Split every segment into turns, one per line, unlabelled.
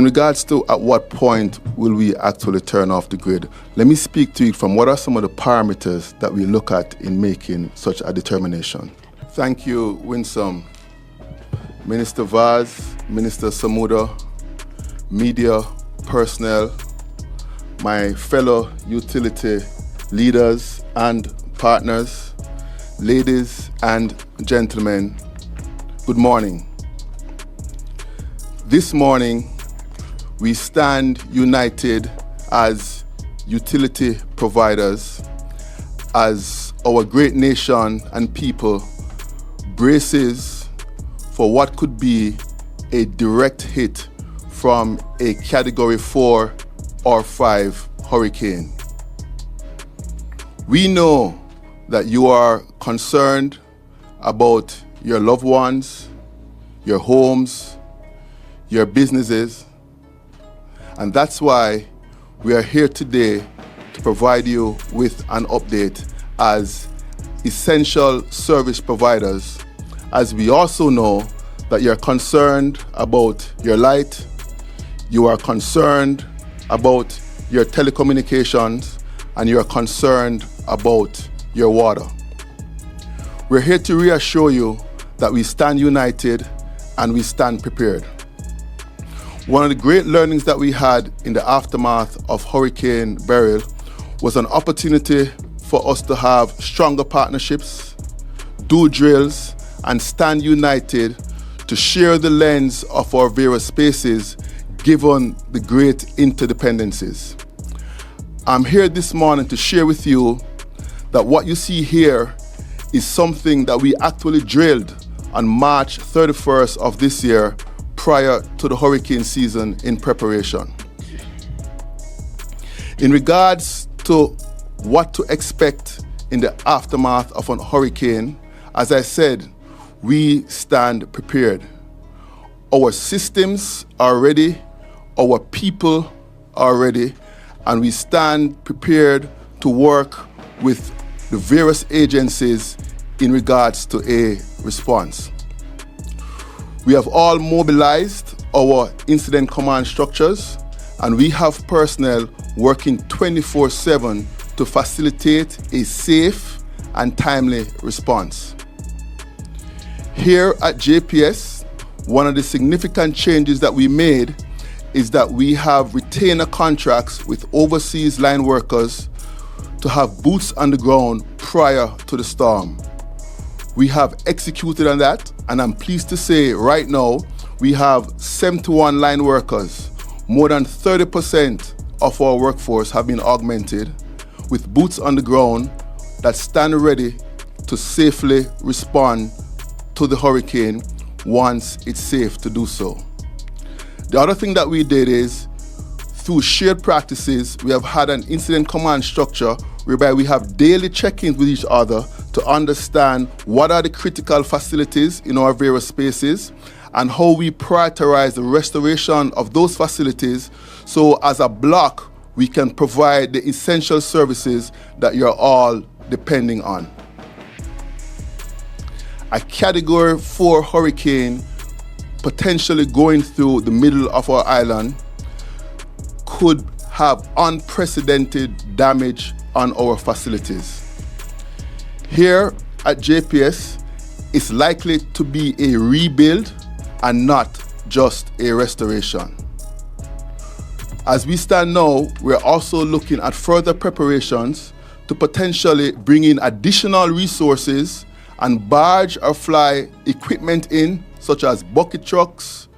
In regards to at what point will we actually turn off the grid, let me speak to you from what are some of the parameters that we look at in making such a determination. Thank you, Winsome. Minister Vaz, Minister Samuda, media personnel, my fellow utility leaders and partners, ladies and gentlemen, good morning. This morning, we stand united as utility providers, as our great nation and people braces for what could be a direct hit from a Category 4 or 5 hurricane. We know that you are concerned about your loved ones, your homes, your businesses, and that's why we are here today to provide you with an update as essential service providers, as we also know that you're concerned about your light, you are concerned about your telecommunications, and you're concerned about your water. We're here to reassure you that we stand united and we stand prepared. One of the great learnings that we had in the aftermath of Hurricane Beryl was an opportunity for us to have stronger partnerships, do drills, and stand united to share the lens of our various spaces given the great interdependencies. I'm here this morning to share with you that what you see here is something that we actually drilled on March 31st of this year prior to the hurricane season in preparation. In regards to what to expect in the aftermath of a hurricane, as I said, we stand prepared. Our systems are ready, our people are ready, and we stand prepared to work with the various agencies in regards to a response. We have all mobilized our incident command structures, and we have personnel working 24/7 to facilitate a safe and timely response. Here at JPS, one of the significant changes that we made is that we have retainer contracts with overseas line workers to have boots on the ground prior to the storm. We have executed on that, and I'm pleased to say right now we have 71 line workers. More than 30% of our workforce have been augmented with boots on the ground that stand ready to safely respond to the hurricane once it's safe to do so. The other thing that we did is, through shared practices, we have had an incident command structure whereby we have daily check-ins with each other to understand what are the critical facilities in our various spaces and how we prioritize the restoration of those facilities so as a block we can provide the essential services that you're all depending on. A Category 4 hurricane potentially going through the middle of our island could have unprecedented damage on our facilities. Here at JPS, it's likely to be a rebuild and not just a restoration. As we stand now, we're also looking at further preparations to potentially bring in additional resources and barge or fly equipment in, such as bucket trucks,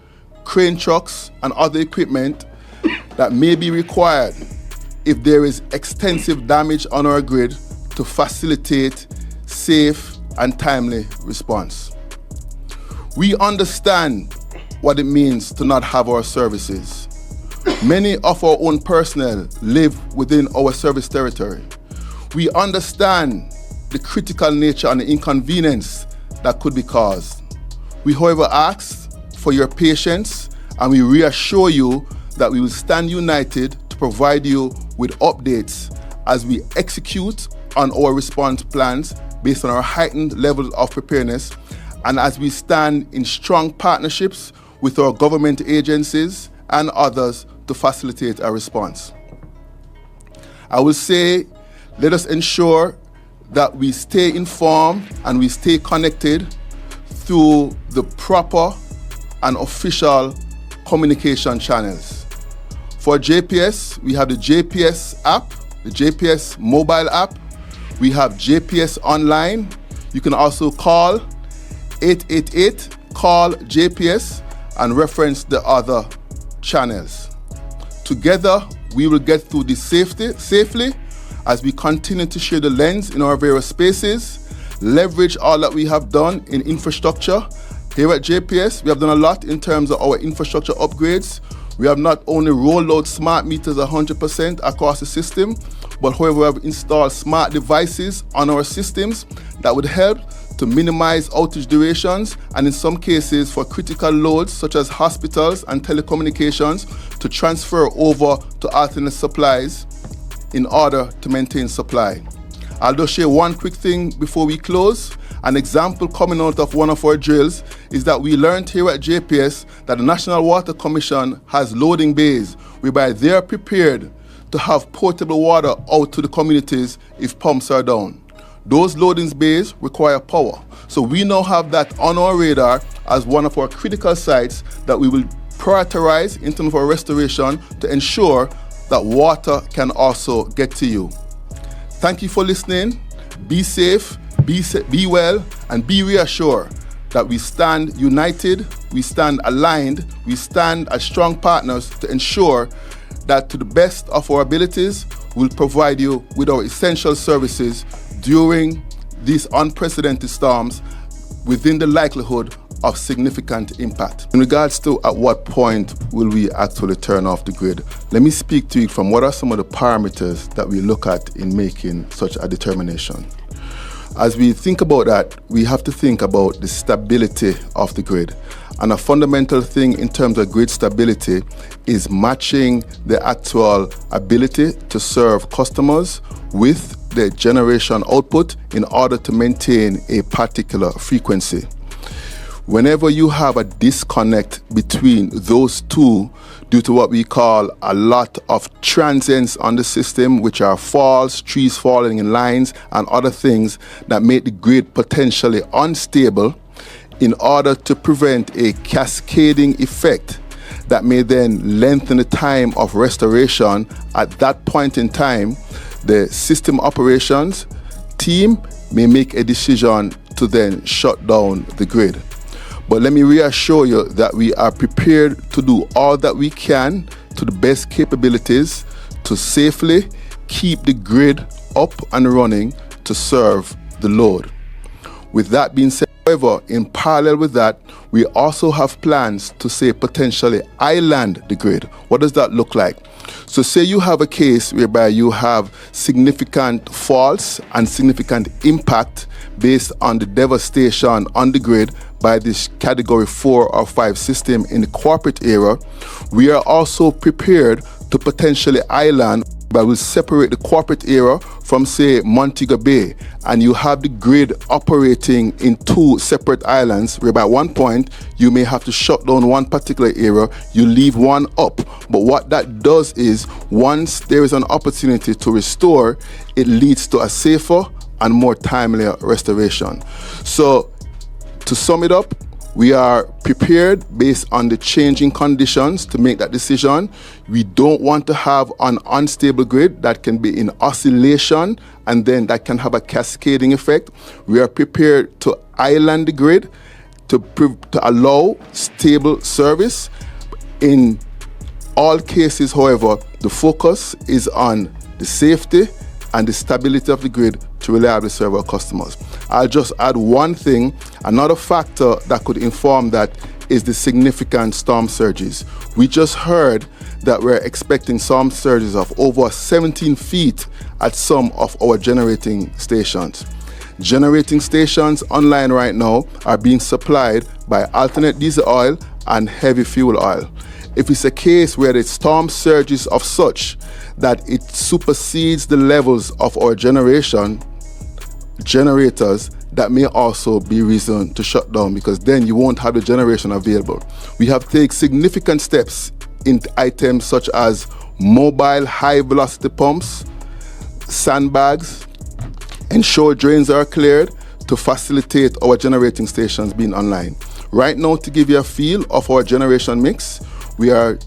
crane trucks, and other equipment that may be required if there is extensive damage on our grid to facilitate safe and timely response. We understand what it means to not have our services. Many of our own personnel live within our service territory. We understand the critical nature and the inconvenience that could be caused. We, however, ask for your patience, and we reassure you that we will stand united to provide you with updates as we execute on our response plans based on our heightened level of preparedness, and as we stand in strong partnerships with our government agencies and others to facilitate a response. I will say, let us ensure that we stay informed and we stay connected through the proper and official communication channels. For JPS, we have the JPS app, the JPS mobile app. We have JPS online. You can also call 888-CALL-JPS and reference the other channels. Together, we will get through this safely as we continue to share the lens in our various spaces, leverage all that we have done in infrastructure. Here at JPS, we have done a lot in terms of our infrastructure upgrades. We have not only rolled out smart meters 100% across the system, but however, we have installed smart devices on our systems that would help to minimize outage durations, and in some cases for critical loads such as hospitals and telecommunications to transfer over to alternate supplies in order to maintain supply. I'll just share one quick thing before we close. An example coming out of one of our drills is that we learned here at JPS that the National Water Commission has loading bays whereby they are prepared to have potable water out to the communities if pumps are down. Those loading bays require power. So we now have that on our radar as one of our critical sites that we will prioritize in terms of our restoration to ensure that water can also get to you. Thank you for listening. Be safe, be well, and be reassured that we stand united, we stand aligned, we stand as strong partners to ensure that to the best of our abilities, we'll provide you with our essential services during these unprecedented storms within the likelihood of significant impact. In regards to at what point will we actually turn off the grid, let me speak to you from what are some of the parameters that we look at in making such a determination. As we think about that, we have to think about the stability of the grid. And a fundamental thing in terms of grid stability is matching the actual ability to serve customers with the generation output in order to maintain a particular frequency. Whenever you have a disconnect between those two due to what we call a lot of transients on the system, which are falls, trees falling in lines, and other things that make the grid potentially unstable, in order to prevent a cascading effect that may then lengthen the time of restoration, at that point in time, the system operations team may make a decision to then shut down the grid. But let me reassure you that we are prepared to do all that we can to the best capabilities to safely keep the grid up and running to serve the load. With that being said, however, in parallel with that, we also have plans to say potentially island the grid. What does that look like? So say you have a case whereby you have significant faults and significant impact based on the devastation on the grid by this category 4 or 5 system in the corporate area. We are also prepared to potentially island, but we'll separate the corporate area from, say, Montego Bay, and you have the grid operating in 2 separate islands, whereby at one point you may have to shut down one particular area, you leave one up. But what that does is, once there is an opportunity to restore, it leads to a safer and more timely restoration. So to sum it up, we are prepared based on the changing conditions to make that decision. We don't want to have an unstable grid that can be in oscillation and then that can have a cascading effect. We are prepared to island the grid to allow stable service. In all cases, however, the focus is on the safety and the stability of the grid to reliably serve our customers. I'll just add one thing. Another factor that could inform that is the significant storm surges. We just heard that we're expecting storm surges of over 17 feet at some of our generating stations. Generating stations online right now are being supplied by alternate diesel oil and heavy fuel oil. If it's a case where the storm surges of such that it supersedes the levels of our generators, that may also be reason to shut down, because then you won't have the generation available. We have taken significant steps in items such as mobile high-velocity pumps, sandbags, ensure drains are cleared to facilitate our generating stations being online. Right now, to give you a feel of our generation mix, we are,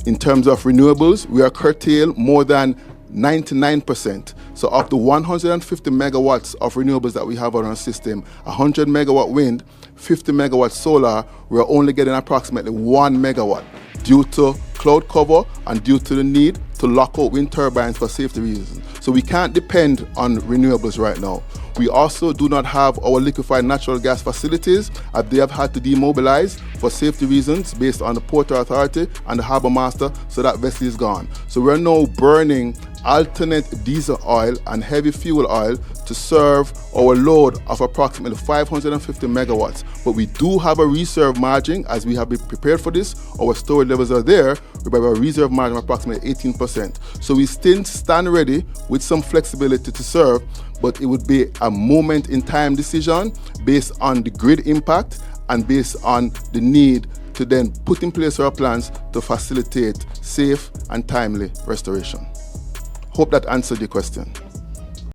in terms of renewables, we are curtailed more than 99%. So of the 150 megawatts of renewables that we have on our system, 100 megawatt wind, 50 megawatt solar, we're only getting approximately 1 megawatt due to cloud cover and due to the need to lock out wind turbines for safety reasons. So we can't depend on renewables right now. We also do not have our liquefied natural gas facilities, as they have had to demobilize for safety reasons based on the Port Authority and the Harbour Master, so that vessel is gone. So we're now burning alternate diesel oil and heavy fuel oil to serve our load of approximately 550 megawatts. But we do have a reserve margin, as we have been prepared for this. Our storage levels are there. We have a reserve margin of approximately 18%. So we still stand ready with some flexibility to serve, but it would be a moment in time decision based on the grid impact and based on the need to then put in place our plans to facilitate safe and timely restoration. Hope that answered your question.